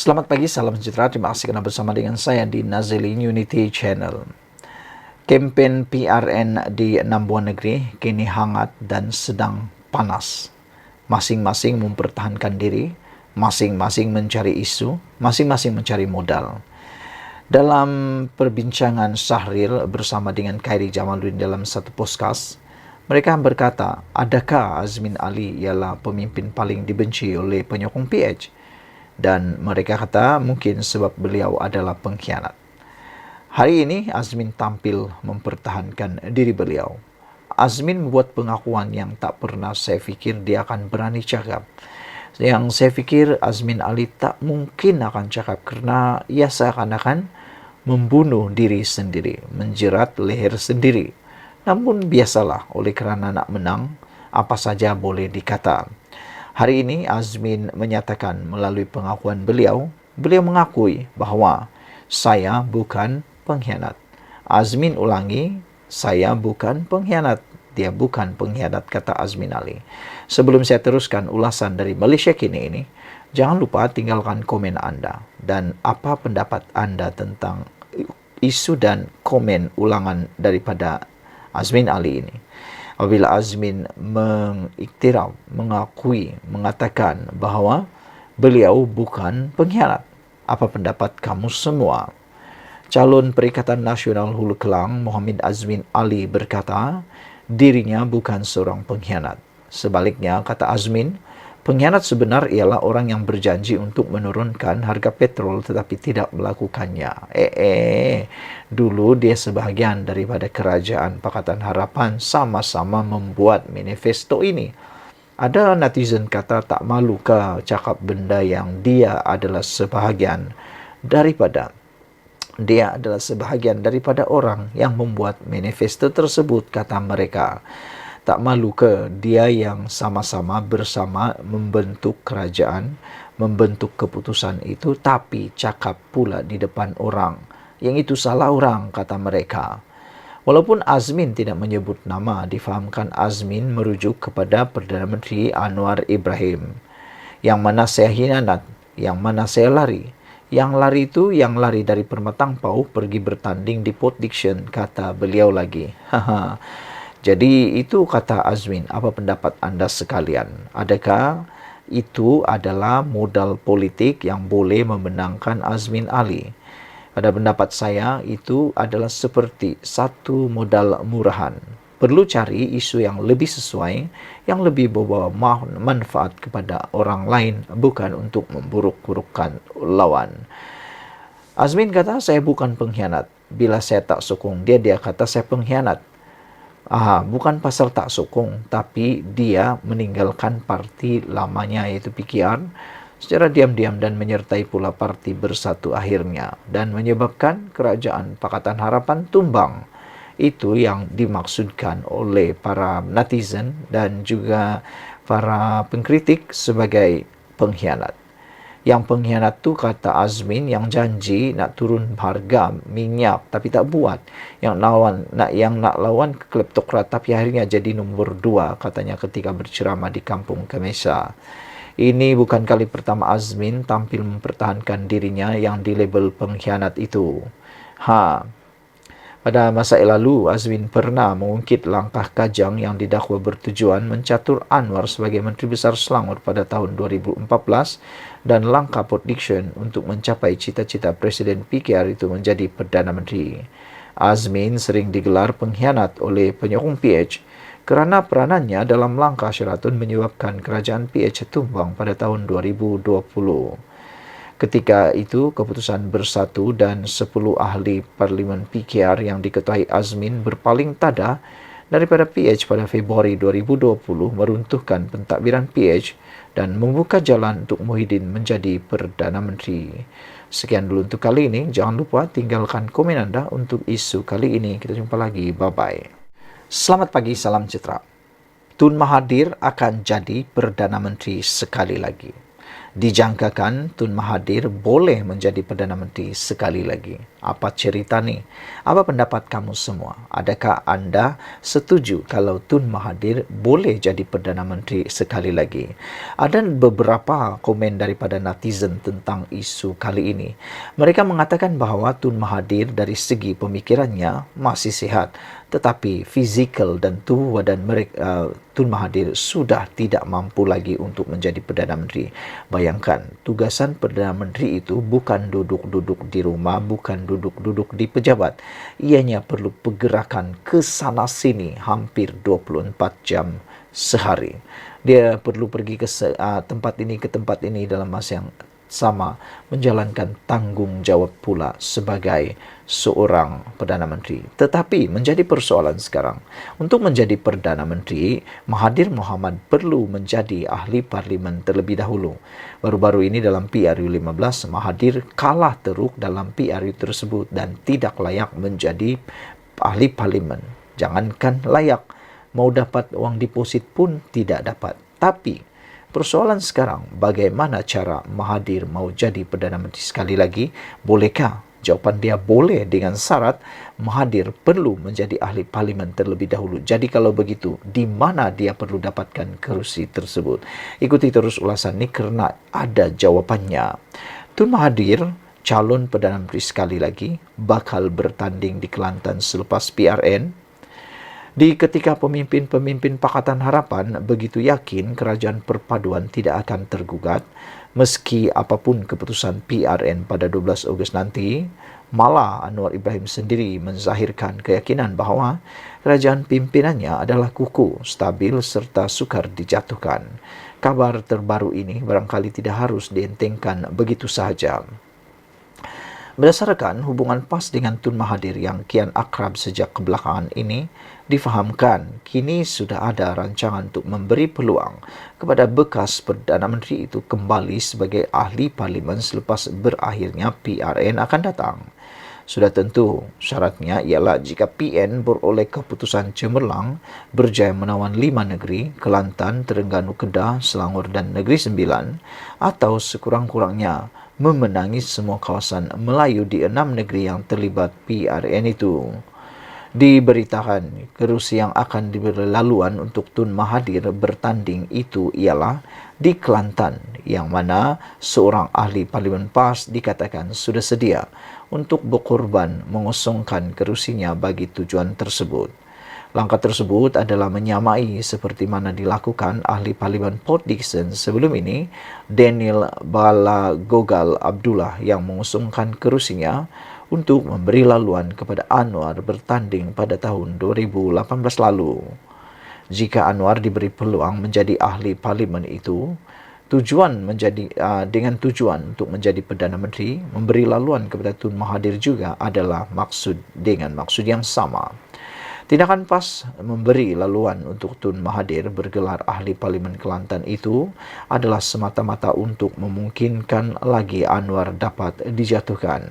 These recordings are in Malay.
Selamat pagi, salam sejahtera. Terima kasih kerana bersama dengan saya di Nazilin Unity Channel. Kempen PRN di 6 buah negeri kini hangat dan sedang panas. Masing-masing mempertahankan diri, masing-masing mencari isu, masing-masing mencari modal. Dalam perbincangan Syahril bersama dengan Khairi Jamaluddin dalam satu podcast, mereka berkata, adakah Azmin Ali ialah pemimpin paling dibenci oleh penyokong PH? Dan mereka kata mungkin sebab beliau adalah pengkhianat. Hari ini Azmin tampil mempertahankan diri beliau. Azmin membuat pengakuan yang tak pernah saya fikir dia akan berani cakap. Yang saya fikir Azmin Ali tak mungkin akan cakap kerana ia seakan-akan membunuh diri sendiri, menjerat leher sendiri. Namun biasalah, oleh kerana nak menang, apa saja boleh dikata. Hari ini Azmin menyatakan melalui pengakuan beliau mengakui bahawa saya bukan pengkhianat. Azmin ulangi, saya bukan pengkhianat. Dia bukan pengkhianat, kata Azmin Ali. Sebelum saya teruskan ulasan dari Malaysia Kini ini, jangan lupa tinggalkan komen anda dan apa pendapat anda tentang isu dan komen ulangan daripada Azmin Ali ini. Apabila Azmin mengiktiraf, mengakui, mengatakan bahawa beliau bukan pengkhianat. Apa pendapat kamu semua? Calon Perikatan Nasional Hulu Kelang, Mohammed Azmin Ali berkata, dirinya bukan seorang pengkhianat. Sebaliknya, kata Azmin, pengkhianat sebenar ialah orang yang berjanji untuk menurunkan harga petrol tetapi tidak melakukannya. Dulu dia sebahagian daripada Kerajaan Pakatan Harapan sama-sama membuat manifesto ini. Ada netizen kata tak malu ke cakap benda yang dia adalah sebahagian daripada orang yang membuat manifesto tersebut, kata mereka. Tak malu ke dia yang sama-sama bersama membentuk kerajaan, membentuk keputusan itu, tapi cakap pula di depan orang. Yang itu salah orang, kata mereka. Walaupun Azmin tidak menyebut nama, difahamkan Azmin merujuk kepada Perdana Menteri Anwar Ibrahim. Yang mana saya hianat, yang mana saya lari. Yang lari itu yang lari dari Permatang Pau pergi bertanding di Port Dickson, kata beliau lagi. Jadi itu kata Azmin. Apa pendapat anda sekalian? Adakah itu adalah modal politik yang boleh memenangkan Azmin Ali? Pada pendapat saya, itu adalah seperti satu modal murahan. Perlu cari isu yang lebih sesuai, yang lebih membawa manfaat kepada orang lain, bukan untuk memburuk-burukkan lawan. Azmin kata, saya bukan pengkhianat. Bila saya tak sokong dia kata saya pengkhianat. Bukan pasal tak sokong, tapi dia meninggalkan parti lamanya iaitu PKR secara diam-diam dan menyertai pula parti Bersatu akhirnya dan menyebabkan Kerajaan Pakatan Harapan tumbang. Itu yang dimaksudkan oleh para netizen dan juga para pengkritik sebagai pengkhianat. Yang pengkhianat tu, kata Azmin, yang janji nak turun harga minyak tapi tak buat. Yang nak lawan kleptokrat tapi akhirnya jadi nombor 2, katanya ketika berceramah di Kampung Kemesa. Ini bukan kali pertama Azmin tampil mempertahankan dirinya yang dilabel pengkhianat itu. Pada masa lalu, Azmin pernah mengungkit langkah Kajang yang didakwa bertujuan mencatur Anwar sebagai Menteri Besar Selangor pada tahun 2014 dan langkah Port Dickson untuk mencapai cita-cita Presiden PKR itu menjadi Perdana Menteri. Azmin sering digelar pengkhianat oleh penyokong PH kerana peranannya dalam langkah Sheraton menyebabkan kerajaan PH tumbang pada tahun 2020. Ketika itu, keputusan Bersatu dan 10 ahli Parlimen PKR yang diketuai Azmin berpaling tada daripada PH pada Februari 2020 meruntuhkan pentadbiran PH dan membuka jalan untuk Muhyiddin menjadi Perdana Menteri. Sekian dulu untuk kali ini. Jangan lupa tinggalkan komen anda untuk isu kali ini. Kita jumpa lagi. Bye-bye. Selamat pagi, salam sejahtera. Tun Mahathir akan jadi Perdana Menteri sekali lagi. Dijangkakan Tun Mahathir boleh menjadi Perdana Menteri sekali lagi. Apa cerita nih? Apa pendapat kamu semua? Adakah Anda setuju kalau Tun Mahathir boleh jadi Perdana Menteri sekali lagi? Ada beberapa komen daripada netizen tentang isu kali ini. Mereka mengatakan bahawa Tun Mahathir dari segi pemikirannya masih sihat, tetapi fizikal dan tubuh badan mereka, Tun Mahathir sudah tidak mampu lagi untuk menjadi Perdana Menteri. Bayangkan, tugasan Perdana Menteri itu bukan duduk-duduk di rumah, bukan duduk-duduk di pejabat. Ianya perlu pergerakan ke sana sini hampir 24 jam sehari. Dia perlu pergi ke tempat ini ke tempat ini dalam masa yang sama, menjalankan tanggungjawab pula sebagai seorang Perdana Menteri. Tetapi menjadi persoalan sekarang, untuk menjadi Perdana Menteri, Mahathir Mohamad perlu menjadi ahli parlimen terlebih dahulu. Baru-baru ini dalam PRU15, Mahathir kalah teruk dalam PRU tersebut dan tidak layak menjadi ahli parlimen. Jangankan layak, mau dapat uang deposit pun tidak dapat. Tapi persoalan sekarang, bagaimana cara Mahathir mau jadi Perdana Menteri sekali lagi? Bolehkah? Jawapan dia boleh dengan syarat Mahathir perlu menjadi ahli parlimen terlebih dahulu. Jadi kalau begitu, di mana dia perlu dapatkan kerusi tersebut? Ikuti terus ulasan ini kerana ada jawapannya. Tun Mahathir, calon Perdana Menteri sekali lagi, bakal bertanding di Kelantan selepas PRN. Di ketika pemimpin-pemimpin Pakatan Harapan begitu yakin kerajaan perpaduan tidak akan tergugat, meski apapun keputusan PRN pada 12 Ogos nanti, malah Anwar Ibrahim sendiri menzahirkan keyakinan bahawa kerajaan pimpinannya adalah kukuh, stabil serta sukar dijatuhkan. Kabar terbaru ini barangkali tidak harus dientengkan begitu sahaja. Berdasarkan hubungan PAS dengan Tun Mahathir yang kian akrab sejak kebelakangan ini, difahamkan kini sudah ada rancangan untuk memberi peluang kepada bekas Perdana Menteri itu kembali sebagai ahli parlimen selepas berakhirnya PRN akan datang. Sudah tentu, syaratnya ialah jika PN beroleh keputusan cemerlang, berjaya menawan 5 negeri, Kelantan, Terengganu, Kedah, Selangor dan Negeri Sembilan, atau sekurang-kurangnya memenangi semua kawasan Melayu di 6 negeri yang terlibat PRN itu. Diberitakan, kerusi yang akan diberi laluan untuk Tun Mahathir bertanding itu ialah di Kelantan, yang mana seorang ahli parlimen PAS dikatakan sudah sedia untuk berkorban mengosongkan kerusinya bagi tujuan tersebut. Langkah tersebut adalah menyamai seperti mana dilakukan ahli parlimen Port Dickson sebelum ini, Daniel Balagogal Abdullah, yang mengusungkan kerusinya untuk memberi laluan kepada Anwar bertanding pada tahun 2018 lalu. Jika Anwar diberi peluang menjadi ahli parlimen itu, dengan tujuan untuk menjadi Perdana Menteri, memberi laluan kepada Tun Mahathir juga adalah maksud yang sama. Tindakan PAS memberi laluan untuk Tun Mahathir bergelar ahli parlimen Kelantan itu adalah semata-mata untuk memungkinkan lagi Anwar dapat dijatuhkan.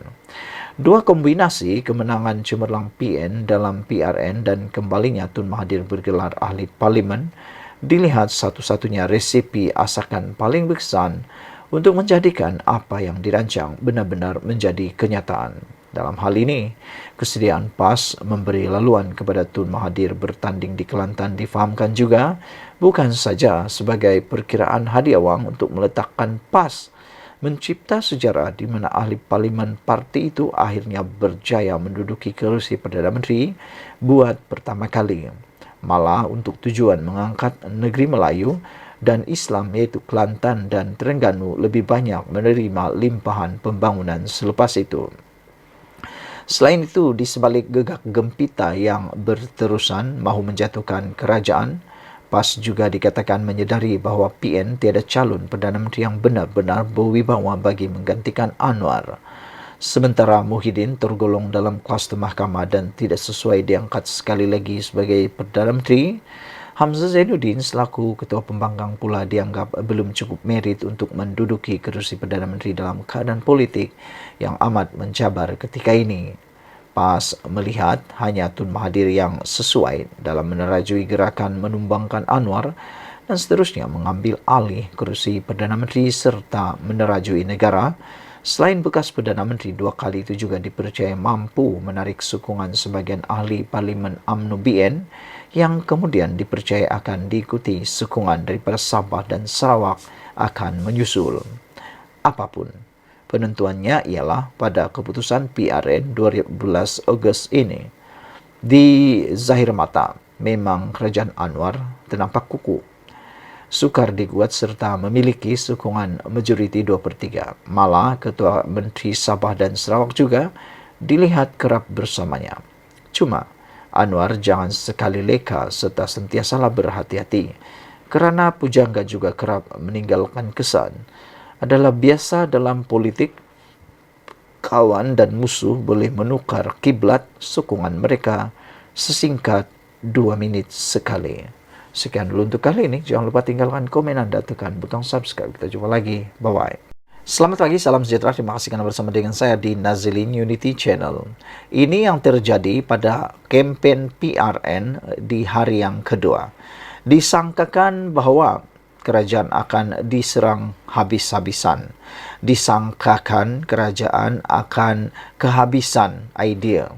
Dua kombinasi kemenangan cemerlang PN dalam PRN dan kembalinya Tun Mahathir bergelar ahli parlimen dilihat satu-satunya resepi asakan paling berkesan untuk menjadikan apa yang dirancang benar-benar menjadi kenyataan. Dalam hal ini, kesediaan PAS memberi laluan kepada Tun Mahathir bertanding di Kelantan difahamkan juga bukan saja sebagai perkiraan hadiah wang untuk meletakkan PAS mencipta sejarah di mana ahli parlimen parti itu akhirnya berjaya menduduki kerusi Perdana Menteri buat pertama kali, malah untuk tujuan mengangkat negeri Melayu dan Islam iaitu Kelantan dan Terengganu lebih banyak menerima limpahan pembangunan selepas itu. Selain itu, di sebalik gegak gempita yang berterusan mahu menjatuhkan kerajaan, PAS juga dikatakan menyedari bahawa PN tiada calon Perdana Menteri yang benar-benar berwibawa bagi menggantikan Anwar. Sementara Muhyiddin tergolong dalam kluster mahkamah dan tidak sesuai diangkat sekali lagi sebagai Perdana Menteri, Hamzah Zainuddin selaku Ketua Pembangkang pula dianggap belum cukup merit untuk menduduki kerusi Perdana Menteri dalam keadaan politik yang amat mencabar ketika ini. PAS melihat hanya Tun Mahathir yang sesuai dalam menerajui gerakan menumbangkan Anwar dan seterusnya mengambil alih kerusi Perdana Menteri serta menerajui negara Selain bekas Perdana Menteri, 2 kali itu juga dipercaya mampu menarik sokongan sebagian ahli Parlimen UMNO BN yang kemudian dipercaya akan diikuti sokongan daripada Sabah dan Sarawak akan menyusul. Apapun, penentuannya ialah pada keputusan PRN 12 Ogos ini. Di zahir mata, memang Kerajaan Anwar ternampak kukuh, sukar diguat serta memiliki sokongan majoriti 2/3. Malah Ketua Menteri Sabah dan Sarawak juga dilihat kerap bersamanya. Cuma, Anwar jangan sekali leka serta sentiasalah berhati-hati, kerana pujangga juga kerap meninggalkan kesan. Adalah biasa dalam politik, kawan dan musuh boleh menukar kiblat sokongan mereka sesingkat 2 minit sekali. Sekian dulu untuk kali ini. Jangan lupa tinggalkan komen Anda, tekan butang subscribe. Kita jumpa lagi. Bye-bye. Selamat pagi, salam sejahtera. Terima kasih karena bersama dengan saya di Nazilin Unity Channel. Ini yang terjadi pada kempen PRN di hari yang kedua. Disangkakan bahawa kerajaan akan diserang habis-habisan. Disangkakan kerajaan akan kehabisan idea.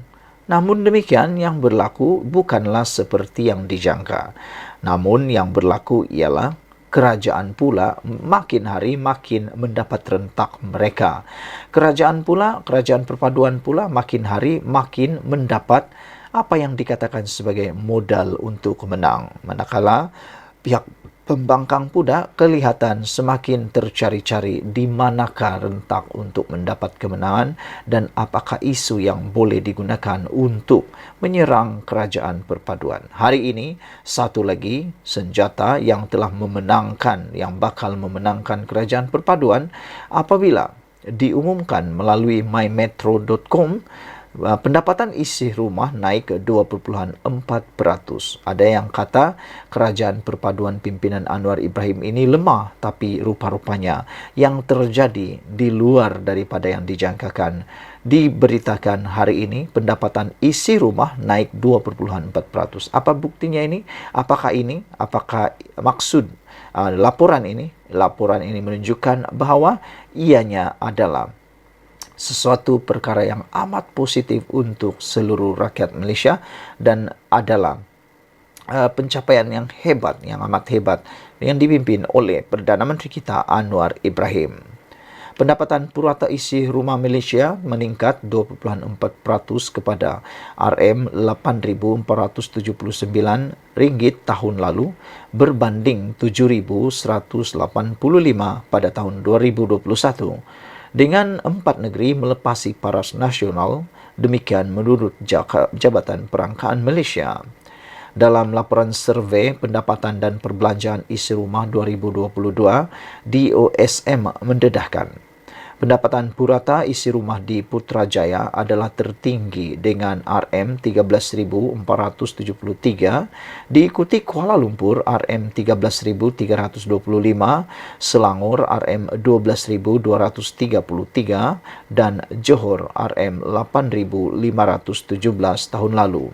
Namun demikian, yang berlaku bukanlah seperti yang dijangka. Namun yang berlaku ialah kerajaan pula makin hari makin mendapat rentak mereka. Kerajaan perpaduan pula makin hari makin mendapat apa yang dikatakan sebagai modal untuk menang. Manakala pihak pembangkang pula kelihatan semakin tercari-cari di manakah rentak untuk mendapat kemenangan dan apakah isu yang boleh digunakan untuk menyerang kerajaan perpaduan. Hari ini, satu lagi senjata yang telah memenangkan, yang bakal memenangkan kerajaan perpaduan apabila diumumkan melalui mymetro.com, pendapatan isi rumah naik ke 2.4%. Ada yang kata kerajaan perpaduan pimpinan Anwar Ibrahim ini lemah, tapi rupa-rupanya yang terjadi di luar daripada yang dijangkakan. Diberitakan hari ini pendapatan isi rumah naik 2.4%. Apa buktinya ini? Apakah maksud laporan ini? Laporan ini menunjukkan bahawa ianya adalah sesuatu perkara yang amat positif untuk seluruh rakyat Malaysia dan adalah pencapaian yang hebat, yang amat hebat yang dipimpin oleh Perdana Menteri kita Anwar Ibrahim. Pendapatan purata isi rumah Malaysia meningkat 2.4% kepada RM8,479 tahun lalu berbanding 7,185 pada tahun 2021. Dengan 4 negeri melepasi paras nasional, demikian menurut Jabatan Perangkaan Malaysia. Dalam laporan survei pendapatan dan perbelanjaan isi rumah 2022, DOSM mendedahkan pendapatan purata isi rumah di Putrajaya adalah tertinggi dengan RM13,473, diikuti Kuala Lumpur RM13,325, Selangor RM12,233 dan Johor RM8,517 tahun lalu.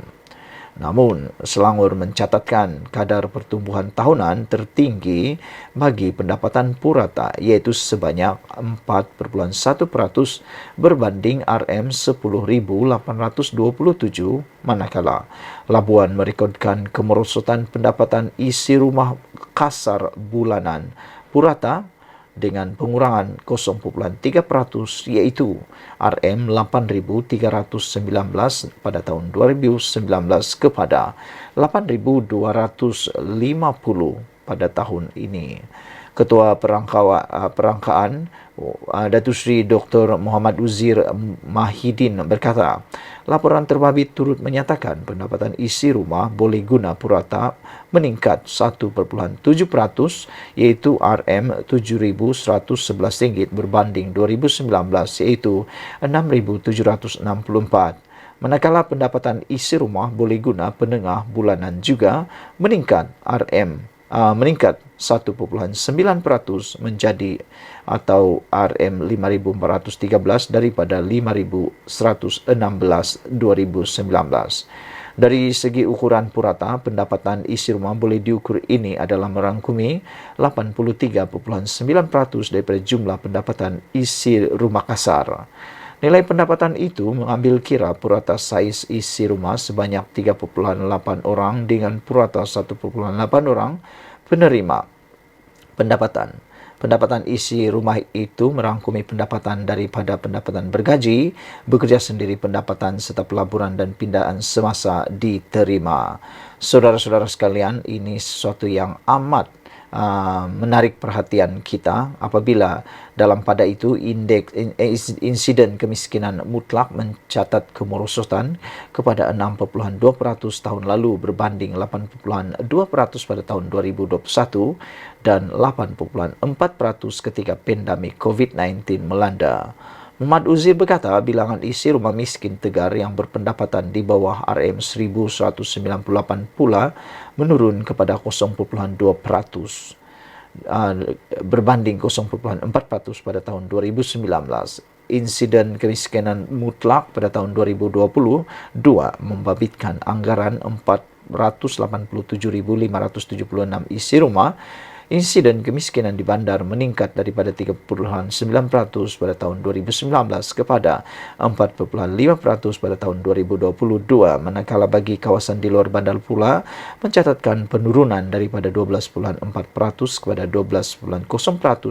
Namun, Selangor mencatatkan kadar pertumbuhan tahunan tertinggi bagi pendapatan purata, iaitu sebanyak 4.1% berbanding RM10,827, manakala Labuan merekodkan kemerosotan pendapatan isi rumah kasar bulanan purata dengan pengurangan 0.3%, iaitu RM8,319 pada tahun 2019 kepada 8,250 pada tahun ini. Ketua Perangkaan Datuk Seri Dr. Muhammad Uzir Mahidin berkata, laporan terbabit turut menyatakan pendapatan isi rumah boleh guna purata meningkat 1.7%, iaitu RM7,111 berbanding 2019, iaitu RM6,764. Manakala pendapatan isi rumah boleh guna penengah bulanan juga meningkat 1.9% menjadi atau RM5,413 daripada RM5,116 2019. Dari segi ukuran purata, pendapatan isi rumah boleh diukur ini adalah merangkumi 83,9% daripada jumlah pendapatan isi rumah kasar. Nilai pendapatan itu mengambil kira purata saiz isi rumah sebanyak 3,8 orang dengan purata 1,8 orang penerima pendapatan. Pendapatan isi rumah itu merangkumi pendapatan daripada pendapatan bergaji, bekerja sendiri pendapatan serta pelaburan dan pindahan semasa diterima. Saudara-saudara sekalian, ini sesuatu yang amat menarik perhatian kita apabila dalam pada itu insiden kemiskinan mutlak mencatat kemerosotan kepada 6,2% tahun lalu berbanding 8,2% pada tahun 2021 dan 8,4% ketika pandemik COVID-19 melanda. Muhammad Uzir berkata bilangan isi rumah miskin Tegar yang berpendapatan di bawah RM1.198 pula menurun kepada 0,2% berbanding 0,4% pada tahun 2019. Insiden kemiskinan mutlak pada tahun 2022 membabitkan anggaran 487.576 isi rumah. Insiden kemiskinan di bandar meningkat daripada 3,9% pada tahun 2019 kepada 4,5% pada tahun 2022, manakala bagi kawasan di luar bandar pula mencatatkan penurunan daripada 12,4% kepada 12,0%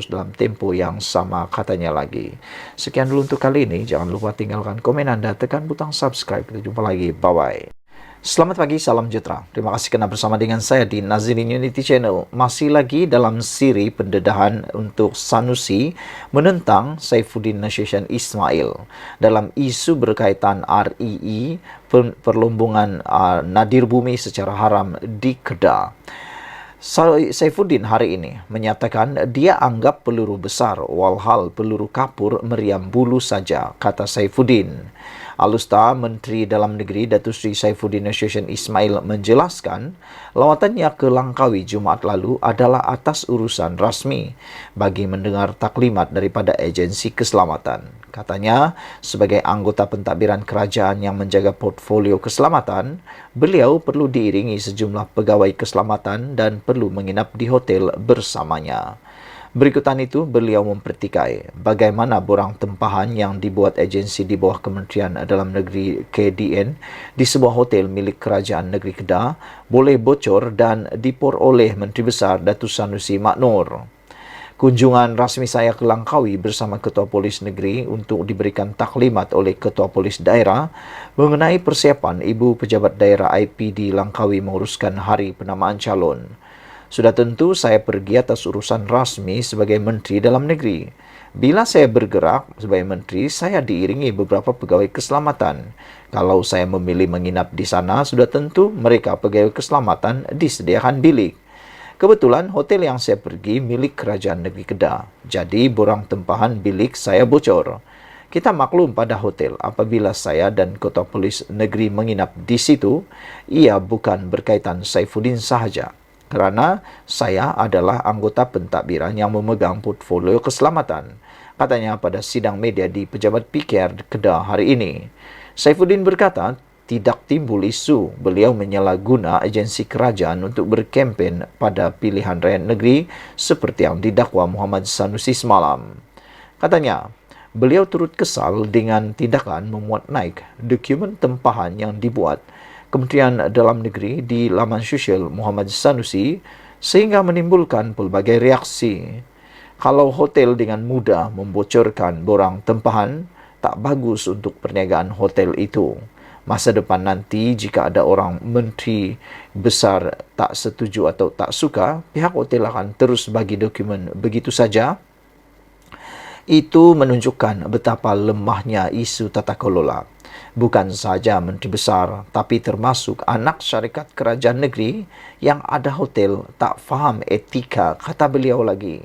dalam tempoh yang sama, katanya lagi. Sekian dulu untuk kali ini. Jangan lupa tinggalkan komen Anda, tekan butang subscribe. Kita jumpa lagi. Bye-bye. Selamat pagi, salam sejahtera. Terima kasih kerana bersama dengan saya di Nazilin Unity Channel. Masih lagi dalam siri pendedahan untuk Sanusi menentang Saifuddin Nasution Ismail dalam isu berkaitan REE, perlombongan nadir bumi secara haram di Kedah. Saifuddin hari ini menyatakan dia anggap peluru besar walhal peluru kapur meriam bulu saja, kata Saifuddin. Alusta Menteri Dalam Negeri Datuk Seri Saifuddin Nasution Ismail menjelaskan lawatannya ke Langkawi Jumaat lalu adalah atas urusan rasmi bagi mendengar taklimat daripada agensi keselamatan. Katanya, sebagai anggota pentadbiran kerajaan yang menjaga portfolio keselamatan, beliau perlu diiringi sejumlah pegawai keselamatan dan perlu menginap di hotel bersamanya. Berikutan itu, beliau mempertikai bagaimana borang tempahan yang dibuat agensi di bawah Kementerian Dalam Negeri KDN di sebuah hotel milik Kerajaan Negeri Kedah boleh bocor dan diperoleh Menteri Besar Datuk Sanusi Mak Noor. Kunjungan rasmi saya ke Langkawi bersama Ketua Polis Negeri untuk diberikan taklimat oleh Ketua Polis Daerah mengenai persiapan Ibu Pejabat Daerah IPD Langkawi menguruskan hari penamaan calon. Sudah tentu saya pergi atas urusan rasmi sebagai Menteri Dalam Negeri. Bila saya bergerak sebagai Menteri, saya diiringi beberapa pegawai keselamatan. Kalau saya memilih menginap di sana, sudah tentu mereka pegawai keselamatan disediakan bilik. Kebetulan hotel yang saya pergi milik Kerajaan Negeri Kedah. Jadi borang tempahan bilik saya bocor. Kita maklum pada hotel apabila saya dan Ketua Polis Negeri menginap di situ, ia bukan berkaitan Saifuddin sahaja. Kerana saya adalah anggota pentadbiran yang memegang portfolio keselamatan, katanya pada sidang media di Pejabat PKR Kedah hari ini. Saifuddin berkata, tidak timbul isu beliau menyalahguna agensi kerajaan untuk berkempen pada pilihan raya negeri seperti yang didakwa Muhammad Sanusi semalam. Katanya, beliau turut kesal dengan tindakan memuat naik dokumen tempahan yang dibuat Kementerian Dalam Negeri di laman sosial Muhammad Sanusi sehingga menimbulkan pelbagai reaksi. Kalau hotel dengan mudah membocorkan borang tempahan, tak bagus untuk perniagaan hotel itu. Masa depan nanti jika ada orang menteri besar tak setuju atau tak suka, pihak hotel akan terus bagi dokumen begitu saja. Itu menunjukkan betapa lemahnya isu tata kelola. Bukan saja Menteri Besar, tapi termasuk anak syarikat kerajaan negeri yang ada hotel tak faham etika, kata beliau lagi.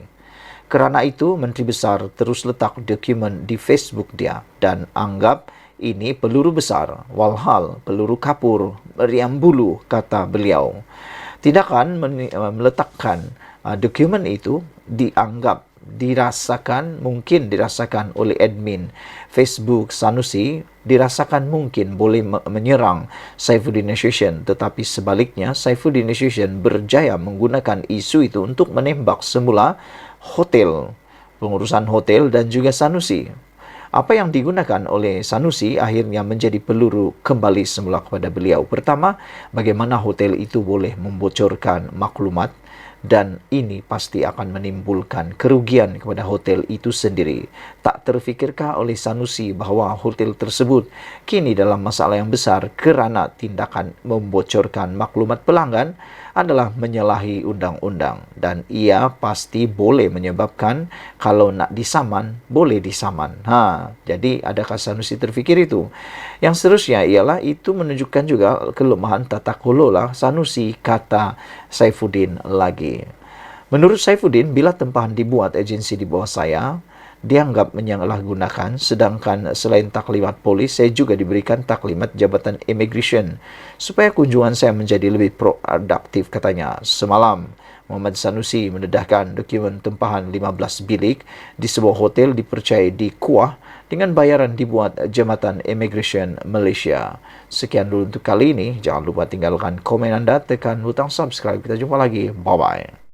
Kerana itu, Menteri Besar terus letak dokumen di Facebook dia dan anggap ini peluru besar, walhal peluru kapur, meriam bulu, kata beliau. Tindakan meletakkan dokumen itu dianggap mungkin dirasakan oleh admin Facebook Sanusi, dirasakan mungkin boleh menyerang Saifuddin Nasution, tetapi sebaliknya Saifuddin Nasution berjaya menggunakan isu itu untuk menembak semula hotel, pengurusan hotel dan juga Sanusi. Apa yang digunakan oleh Sanusi akhirnya menjadi peluru kembali semula kepada beliau. Pertama, bagaimana hotel itu boleh membocorkan maklumat, dan ini pasti akan menimbulkan kerugian kepada hotel itu sendiri. Tak terfikirkah oleh Sanusi bahawa hotel tersebut kini dalam masalah yang besar kerana tindakan membocorkan maklumat pelanggan adalah menyalahi undang-undang, dan ia pasti boleh menyebabkan kalau nak disaman, boleh disaman. Jadi adakah Sanusi terfikir itu? Yang seterusnya ialah itu menunjukkan juga kelemahan tata kelola Sanusi, kata Saifuddin lagi. Menurut Saifuddin, bila tempahan dibuat agensi di bawah saya, dianggap menyalahgunakan, sedangkan selain taklimat polis, saya juga diberikan taklimat Jabatan Immigration supaya kunjungan saya menjadi lebih produktif, katanya. Semalam, Muhammad Sanusi mendedahkan dokumen tempahan 15 bilik di sebuah hotel dipercayai di Kuah dengan bayaran dibuat Jabatan Immigration Malaysia. Sekian dulu untuk kali ini. Jangan lupa tinggalkan komen anda, tekan butang subscribe. Kita jumpa lagi. Bye-bye.